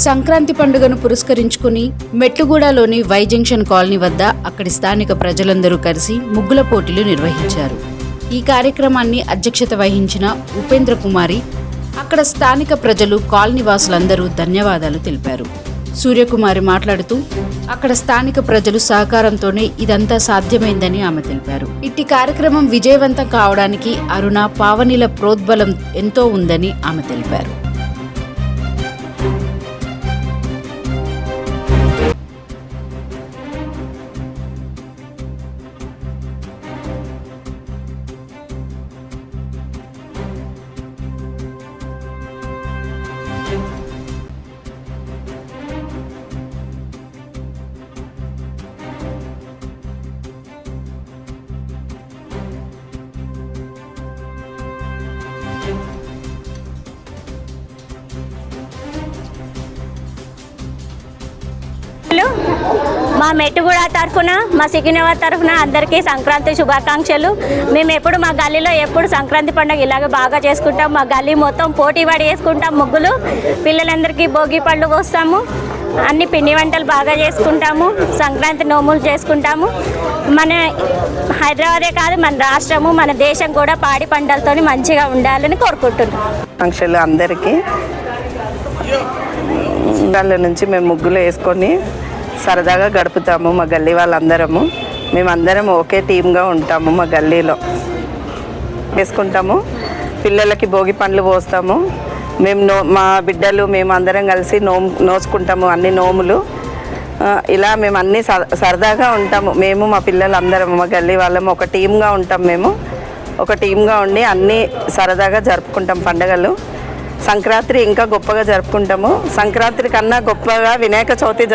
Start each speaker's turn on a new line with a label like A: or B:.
A: సంక్రాంతి పండుగను పురస్కరించుకుని మెట్లుగూడలోని Y junction colony వద్ద అక్కడి స్థానిక ప్రజలందరూ కలిసి ముగ్గుల పోటీలు నిర్వహించారు. ఈ కార్యక్రమాన్ని అధ్యక్షత వహించిన ఉపేంద్ర కుమారి అక్కడ స్థానిక ప్రజలు కాలనీ వాసులందరూ ధన్యవాదాలు తెలిపారు. సూర్యకుమారి మాట్లాడుతూ అక్కడ స్థానిక ప్రజలు సహకారంతోనే ఇదంతా సాధ్యమైందని ఆమె తెలిపారు. ఇట్టి కార్యక్రమం విజయవంతం కావడానికి అరుణ, పావనిల ప్రోద్బలం ఎంతో ఉందని ఆమె తెలిపారు.
B: మా మెట్టుగూడ తరఫున, మా సికింద్రాబాద్ తరఫున అందరికీ సంక్రాంతి శుభాకాంక్షలు. మేము ఎప్పుడు మా గల్లీలో ఎప్పుడు సంక్రాంతి పండుగ ఇలాగ బాగా చేసుకుంటాం. మా గల్లీ మొత్తం పోటీ పడి చేసుకుంటాం. ముగ్గులు పిల్లలందరికీ భోగి పళ్ళు పోస్తాము. అన్ని పిండి వంటలు బాగా చేసుకుంటాము. సంక్రాంతి నోములు చేసుకుంటాము. మన హైదరాబాదే కాదు, మన రాష్ట్రము, మన దేశం కూడా పాడి పంటలతో మంచిగా ఉండాలని కోరుకుంటున్నాం.
C: ఆకాంక్షలు అందరికీ వాళ్ళ నుంచి మేము ముగ్గులు వేసుకొని సరదాగా గడుపుతాము. మా గల్లీ వాళ్ళందరము మేమందరం ఒకే టీమ్గా ఉంటాము. మా గల్లీలో వేసుకుంటాము. పిల్లలకి భోగి పండ్లు పోస్తాము. మేము మా బిడ్డలు మేము అందరం కలిసి నోచుకుంటాము అన్ని నోములు. ఇలా మేము అన్నీ సరదాగా ఉంటాము. మేము మా పిల్లలు అందరం మా గల్లీ వాళ్ళము ఒక టీమ్గా ఉంటాం. మేము ఒక టీమ్గా ఉండి అన్నీ సరదాగా జరుపుకుంటాం పండుగలు. సంక్రాంతి ఇంకా గొప్పగా జరుపుకుంటాము. సంక్రాంతి కన్నా గొప్పగా వినాయక చవితి